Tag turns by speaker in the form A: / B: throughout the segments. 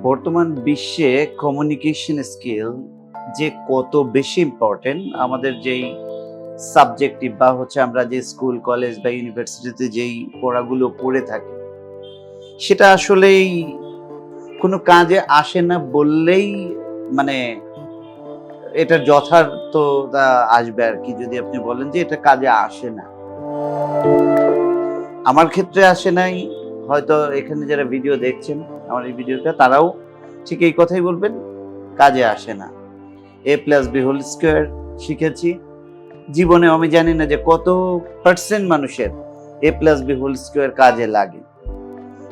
A: বর্তমান বিশ্বে communication skill যে কত বেশি ইম্পর্টেন্ট, আমাদের যেই সাবজেক্টিভ বা আমরা যে স্কুল কলেজ বা ইউনিভার্সিটিতে যেই পড়াগুলো পড়ে থাকি, সেটা আসলেই কোনো কাজে আসে না বললেই মানে এটার যথার্থতা আসবে আর কি। যদি আপনি বলেন যে এটা কাজে আসে না, আমার ক্ষেত্রে আসে নাই, হয়তো এখানে যারা ভিডিও দেখছেন আমার এই ভিডিওটা, তারাও ঠিক এই কথাই বলবেন, কাজে আসে না। a+b² শিখেছি জীবনে, আমি জানি না যে কত পার্সেন্ট মানুষের a+b² কাজে লাগে।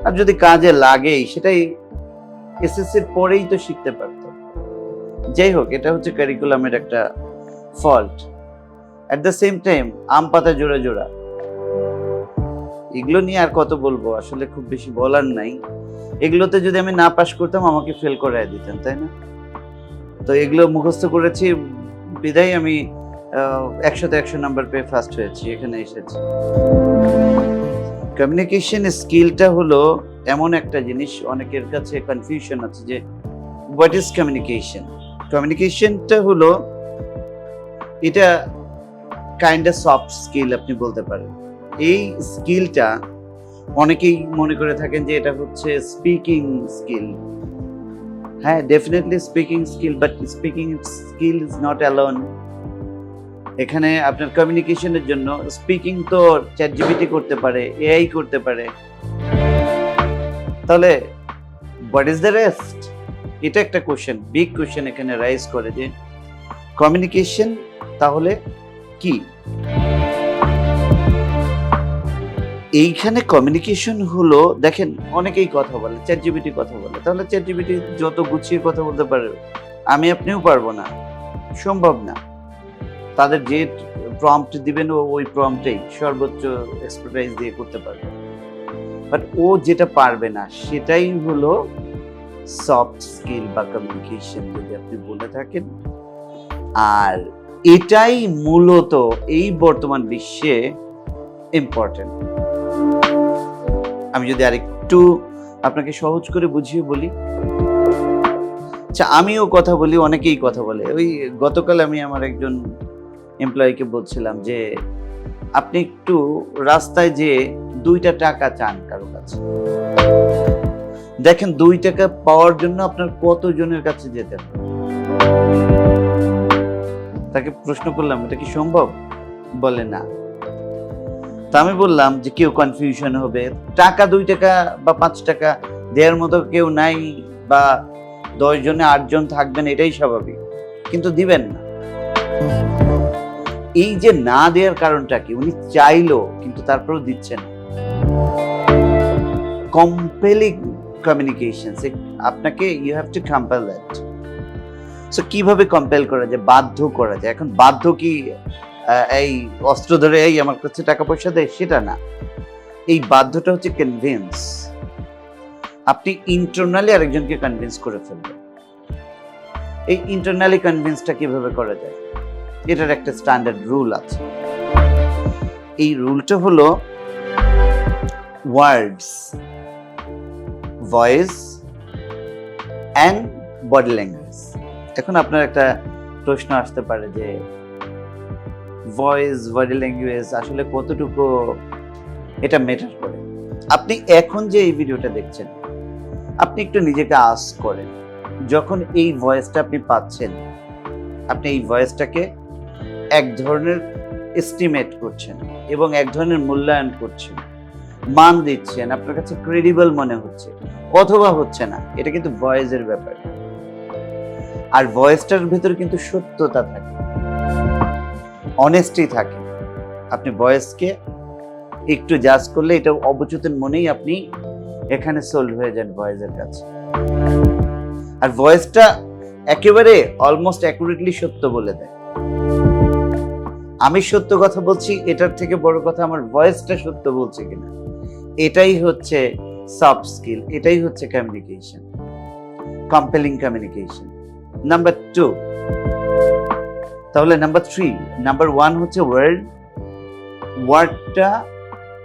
A: আর যদি কাজে লাগেই, সেটাই এসএসসির পরেই তো শিখতে পারতো। যাই হোক, এটা হচ্ছে কারিকুলামের একটা fault. At the same time আম পাতা জোড়া জোড়া, এগুলো নিয়ে আর কত বলবো, আসলে খুব বেশি বলার নাই। এগুলোতে যদি আমি না পাশ করতাম আমাকে ফেল করায় দিতেন, তাই না? তো এগুলো মুখস্থ করেছি বিধায় আমি 100তে 100 নাম্বার পেয়ে ফার্স্ট হয়েছি, এখানে এসেছি। কমিউনিকেশন স্কিলটা হলো এমন একটা জিনিস, অনেকের কাছে কনফিউশন আছে যে হোয়াট ইজ কমিউনিকেশন। কমিউনিকেশনটা হলো এটা কাইন্ড অফ সফট স্কিল আপনি বলতে পারেন। এই স্কিলটা অনেকেই মনে করে থাকেন যে এটা হচ্ছে স্পিকিং স্কিল। হ্যাঁ, definitely speaking skill, but speaking skill is not alone. এখানে আপনার কমিউনিকেশনের জন্য স্পিকিং তো চ্যাটজিপিটি করতে পারে, এআই করতে পারে, তাহলে হোয়াট ইজ দ্য রেস্ট? এটা একটা কোশ্চেন, বিগ কোশ্চেন এখানে রাইজ করে যে কমিউনিকেশন তাহলে কি? এইখানে কমিউনিকেশন হলো, দেখেন অনেকেই কথা বলে, চ্যাটজিপিটি কথা বলে, তাহলে চ্যাটজিপিটি যত গুছিয়ে কথা বলতে পারে, আমি আপনিও পারবো না, সম্ভব না। তাদের যে প্রম্পট দিবেন ওই প্রম্পটেই সর্বোচ্চ এক্সপার্টাইজ দিয়ে করতে পারবে, বাট ও যেটা পারবে না সেটাই হলো সফট স্কিল বা কমিউনিকেশন যদি আপনি বলে থাকেন। আর এটাই মূলত এই বর্তমান বিশ্বে ইম্পর্টেন্ট। আমি যদি আরেকটু আপনাকে সহজ করে বুঝিয়ে বলি, আচ্ছা আমিও কথা বলি, অনেকেই কথা বলে। ওই গতকাল আমি আমার একজন এমপ্লয়িকে বলছিলাম যে আপনি একটু রাস্তায় যে 2টা টাকা চান কারো কাছে, দেখেন 2 টাকা পাওয়ার জন্য আপনার কতজনের কাছে যেতে হবে। তাকে প্রশ্ন করলাম এটা কি সম্ভব? বলে না। তা আমি বললাম যে কেউ কনফিউশন হবে, টাকা 2 টাকা বা 5 টাকা দেওয়ার মতো কেউ নাই, বা 10 জনে 8 জন থাকবেন, এটাই স্বাভাবিক, কিন্তু দিবেন না। এই যে না দেওয়ার কারণটা কি? উনি চাইলো কিন্তু তারপরেও দিচ্ছেন। কম্পেলিং কমিউনিকেশন, আপনাকে you have to compel that. So কিভাবে কম্পেল করা যায়, বাধ্য করা যায়? এখন বাধ্য কি এই অস্ত্র ধরে এই আমার কাছে টাকা পয়সা দেয়, সেটা না। এই বাধ্যটা হচ্ছে কনভিন্স। আপনি ইন্টারনালি আরেকজনকে কনভিন্স করে ফেলবেন। এই ইন্টারনালি কনভিন্সটা কিভাবে করা যায়? এটার একটা স্ট্যান্ডার্ড রুল আছে। এই রুলটা হলো ওয়ার্ডস, ভয়েস অ্যান্ড বডি ল্যাঙ্গুয়েজ। এখন আপনার একটা প্রশ্ন আসতে পারে যে ভয়েস, বডি ল্যাঙ্গুয়েজ আসলে কতটুকু এটা ম্যাটার করে? আপনি এখন যে এই ভিডিওটা দেখছেন, আপনি একটু নিজেকে আস্ক করেন, যখন এই ভয়েসটা আপনি পাচ্ছেন, আপনি এই ভয়েসটাকে এক ধরনের এস্টিমেট করছেন এবং এক ধরনের মূল্যায়ন করছেন, মান দিচ্ছেন, আপনার কাছে ক্রেডিবল মনে হচ্ছে অথবা হচ্ছে না, এটা কিন্তু ভয়েসের ব্যাপার। আর ভয়েসটার ভিতরে কিন্তু সত্যতা থাকে, অনেস্টি থাকে। আপনি ভয়েসকে একটু জাজ করলে, এটা অবচেতন মনেই আপনি এখানে সোল্ড হয়ে যান ভয়েসের কাছে। আর ভয়েসটা একেবারে অলমোস্ট অ্যাকুরেটলি সত্য বলে দেয়। আমি সত্য কথা বলছি, এটার থেকে বড় কথা আমার ভয়েসটা সত্য বলছে কিনা। এটাই হচ্ছে সফট স্কিল, এটাই হচ্ছে কমিউনিকেশন, কম্পেলিং কমিউনিকেশন। নাম্বার 2, তাহলে নাম্বার 3, নাম্বার 1 হচ্ছে ওয়ার্ডটা,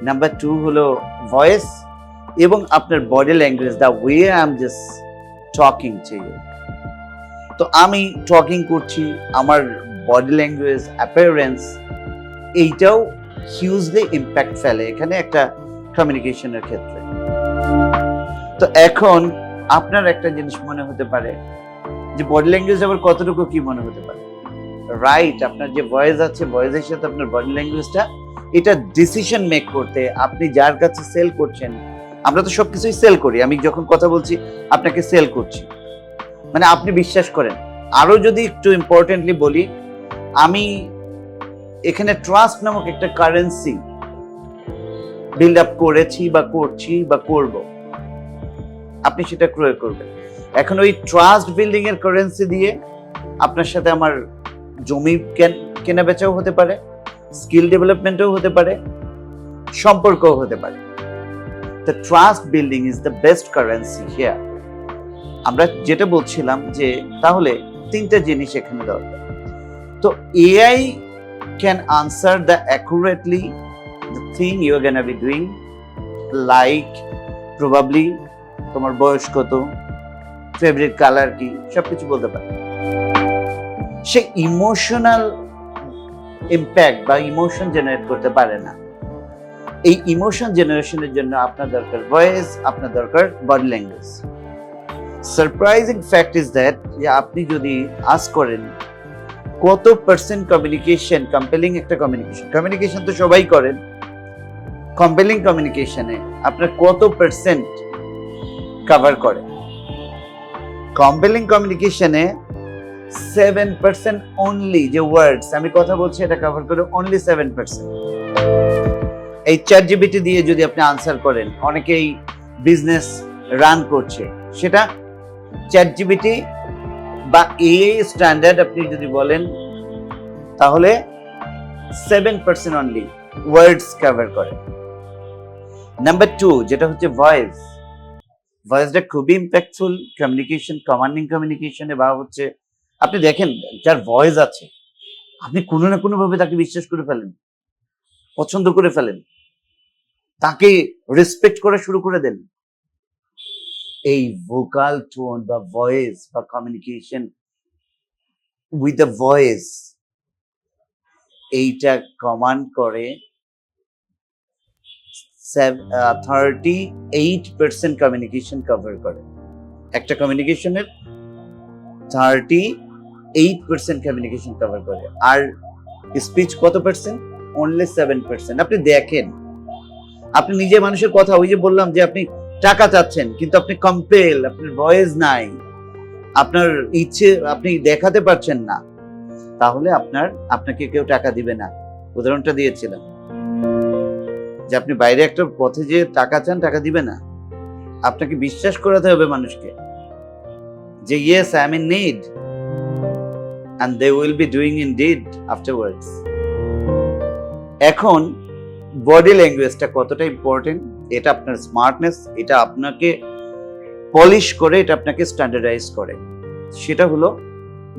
A: নাম্বার 2 হলো ভয়েস, এবং আপনার body language, the way I am just talking to you. তো আমি টকিং করছি, আমার বডি ল্যাঙ্গুয়েজ, অ্যাপিয়ারেন্স, এইটাও হিউজলি ইম্প্যাক্ট ফেলে এখানে একটা কমিউনিকেশনের ক্ষেত্রে। তো এখন আপনার একটা জিনিস মনে হতে পারে যে বডি ল্যাঙ্গুয়েজ আবার কতটুকু কি মনে হতে পারে, রাইট? আপনার যে ভয়েস আছে, ভয়েসের সাথে আপনার বডি ল্যাঙ্গুয়েজটা, এটা ডিসিশন মেক করতে, আপনি যার কাছে সেল করছেন, আমরা তো সবকিছুই সেল করি, আমি যখন কথা বলছি আপনাকে সেল করছি, মানে আপনি বিশ্বাস করেন। আরো যদি একটু ইম্পর্টেন্টলি বলি, আমি এখানে ট্রাস্ট নামক একটা কারেন্সি বিল্ড আপ করেছি বা করছি বা করব, আপনি সেটা ক্রয় করবেন। এখন ওই ট্রাস্ট বিল্ডিং এর কারেন্সি দিয়ে আপনার সাথে আমার জমি কেনা বেচাও হতে পারে, স্কিল ডেভেলপমেন্টও হতে পারে, সম্পর্কও হতে পারে। The trust building is the best currency here. আমরা যেটা বলছিলাম যে তাহলে তিনটা জিনিস এখানে দরকার। তো AI can answer the accurately the thing you are gonna be doing, like probably তোমার বয়স কত, ফেভারিট কালার কি, সবকিছু বলতে পারে। সে ইমোশনাল ইম্প্যাক্ট বা ইমোশন জেনারেট করতে পারে না। এই ইমোশন জেনারেশনের জন্য আপনার দরকার ভয়েস, আপনার দরকার body language. Surprising fact is that যে আপনি যদি আস্ক করেন কত পার্সেন্ট কমিউনিকেশন, কম্পেলিং একটা কমিউনিকেশন তো সবাই করেন, কম্পেলিং কমিউনিকেশনে আপনার কত পার্সেন্ট কভার করে? কম্পেলিং কমিউনিকেশনে 7% অনলি, যে ওয়ার্ডস আমি কথা বলছি এটা কভার করে অনলি 7%। এই চ্যাটজিপিটি দিয়ে যদি আপনি আনসার করেন, অনেকেই বিজনেস রান করছে, সেটা চ্যাটজিপিটি বা এআই স্ট্যান্ডার্ড আপনি যদি বলেন, তাহলে 7% অনলি ওয়ার্ডস কভার করে। নাম্বার 2 যেটা হচ্ছে ভয়েস, ভয়েসটা খুবই ইম্প্যাক্টফুল কমিউনিকেশন, কমান্ডিং কমিউনিকেশনে। বা হচ্ছে আপনি দেখেন যার ভয়েস আছে, আপনি কোনো না কোনো ভাবে তাকে বিশ্বাস করে ফেলেন, পছন্দ করে ফেলেন, তাকে রেসপেক্ট করা শুরু করে দেন। এই ভোকাল টোন বা ভয়েস বা কমিউনিকেশন উইথ দ্য ভয়েস, এইটা কমান্ড করে 38% কমিউনিকেশন কভার করে। একটা কমিউনিকেশনের 38% কমিউনিকেশন কভার করে। আর স্পিচ কত পার্সেন্ট? অনলি 7%। আপনি দেখেন, আপনি নিজে মানুষের কথা, ওই যে বললাম যে আপনি টাকা চাচ্ছেন কিন্তু আপনি কম্পেল, আপনার ভয়েস নাই, আপনার ইচ্ছে আপনি দেখাতে পারছেন না, তাহলে আপনাকে কেউ টাকা দিবে না। উদাহরণটা দিয়েছিলাম যে আপনি বাইরে একটা পথে যে টাকা চান, টাকা দিবে না। আপনাকে বিশ্বাস করাতে হবে মানুষকে যে yes I am in need, and they will be doing indeed afterwards. এখন বডি ল্যাঙ্গুয়েজটা কতটা ইম্পর্টেন্ট, এটা আপনার স্মার্টনেস, এটা আপনাকে পলিশ করে, এটা আপনাকে স্ট্যান্ডার্ডাইজ করে, সেটা হলো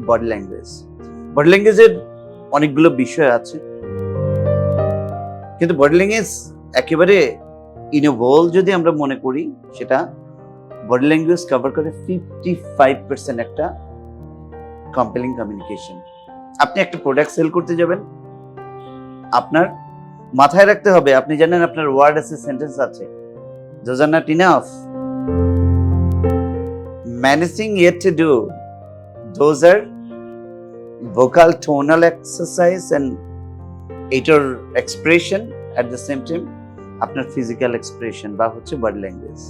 A: বডি ল্যাঙ্গুয়েজ। বডি ল্যাঙ্গুয়েজের অনেকগুলো বিষয় আছে, কিন্তু বডি ল্যাঙ্গুয়েজ একেবারে ইন এ হোল যদি আমরা মনে করি, সেটা বডি ল্যাঙ্গুয়েজ কভার করে 55% একটা কম্পেলিং কমিউনিকেশন। আপনি একটা প্রোডাক্ট সেল করতে যাবেন, আপনার মাথায় রাখতে হবে, আপনি জানেন আপনার ওয়ার্ড আছে, সেন্টেন্স আছে, those are not enough. Many things yet to do. Those are vocal tonal exercise and এটার expression, at the same time আপনার ফিজিক্যাল এক্সপ্রেশন বা হচ্ছে বডি ল্যাঙ্গুয়েজ।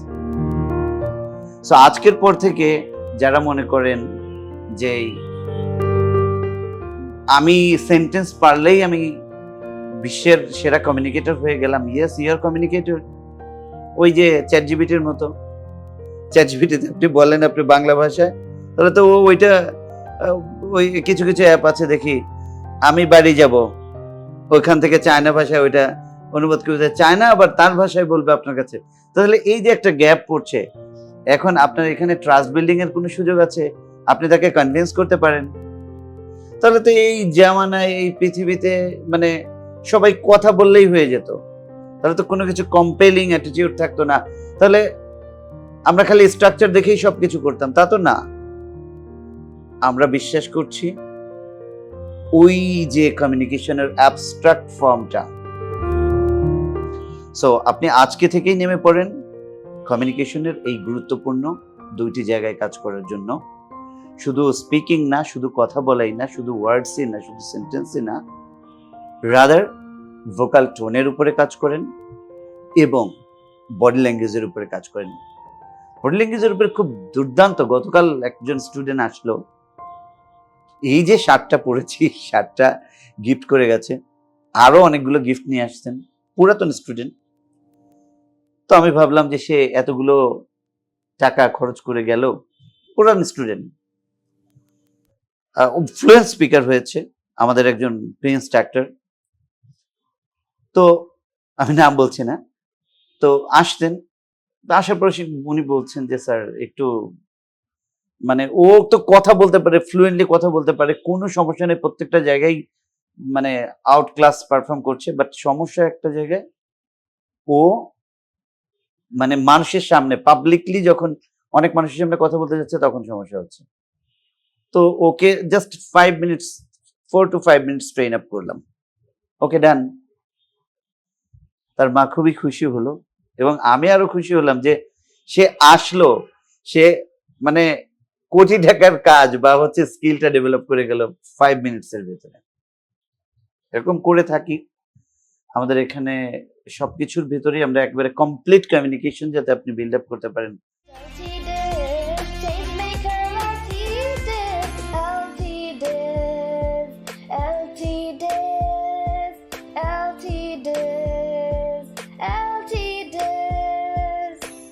A: সো আজকের পর থেকে যারা মনে করেন যে আমি সেন্টেন্স পারলেই আমি বিশ্বের সেরা কমিউনিকেটর হয়ে গেলাম, ইয়েস ইউ আর কমিউনিকেটর। ওই যে চ্যাটজিপিটির মতো, চ্যাটজিপিটিতে আপনি বলেন আপনি বাংলা ভাষায়, তাহলে তো ওইটা ওই কিছু কিছু অ্যাপ আছে দেখি, আমি বাড়ি যাব, ওইখান থেকে চায়না ভাষায় ওইটা অনুবাদ করে চায়না, আবার তার ভাষায় বলবে আপনার কাছে। তাহলে এই যে একটা গ্যাপ পড়ছে, এখন আপনার এখানে ট্রাস্ট বিল্ডিং এর কোনো সুযোগ আছে, আপনি তাকে কনভিন্স করতে পারেন। তাহলে তো এই জামানায়, এই পৃথিবীতে মানে সবাই কথা বললেই হয়ে যেত। তাহলে তো কোনো কিছু কম্পেলিং অ্যাটিটিউড থাকতো না। তাহলে আমরা খালি স্ট্রাকচার দেখেই সবকিছু করতাম, তা তো না। আমরা বিশ্বাস করছি ওই যে কমিউনিকেশনের অ্যাবস্ট্রাক্ট ফর্মটা। সো আপনি আজকে থেকেই নেমে পড়েন কমিউনিকেশনের এই গুরুত্বপূর্ণ দুইটি জায়গায় কাজ করার জন্য। শুধু স্পিকিং না, শুধু কথা বলাই না, শুধু ওয়ার্ডসই না, শুধু সেন্টেন্সই না, রাদার ভোকাল টোনের উপরে কাজ করেন এবং বডি ল্যাঙ্গুয়েজের উপরে কাজ করেন। বডি ল্যাঙ্গুয়েজের উপরে খুব দুর্দান্ত, গতকাল একজন স্টুডেন্ট আসলো, এই যে শার্টটা পরেছি, শার্টটা গিফট করে গেছে, আরো অনেকগুলো গিফট নিয়ে আসছেন, পুরাতন স্টুডেন্ট। তো আমি ভাবলাম যে সে এতগুলো টাকা খরচ করে গেল, পুরান স্টুডেন্ট, ফ্লুয়েন্ট স্পিকার হয়েছে, আমাদের একজন প্রিন্স ডাক্তার। তো আমি নাম বলছি না। তো আসতেন, তো আসার পর উনি বলছেন যে স্যার একটু, মানে ও তো কথা বলতে পারে, ফ্লুয়েন্টলি কথা বলতে পারে, কোনো সমস্যা নেই, প্রত্যেকটা জায়গায় মানে আউট ক্লাস পারফর্ম করছে, বাট সমস্যা একটা জায়গায়, ও মানে মানুষের সামনে পাবলিকলি যখন অনেক মানুষের সামনে কথা বলতে যাচ্ছে তখন সমস্যা হচ্ছে। তো ওকে just 5 minutes, 4 to 5 minutes train up করলাম, ওকে ডান। তার মা খুবই খুশি হলো এবং আমি আরো খুশি হলাম যে সে আসলো, সে মানে কোটি টাকার কাজ বা হচ্ছে স্কিলটা ডেভেলপ করে গেল 5 মিনিটসের ভেতরে। এরকম করে থাকি আমাদের এখানে, সবকিছুর ভেতরেই আমরা একবারে কমপ্লিট কমিউনিকেশন যাতে আপনি বিল্ড আপ করতে পারেন।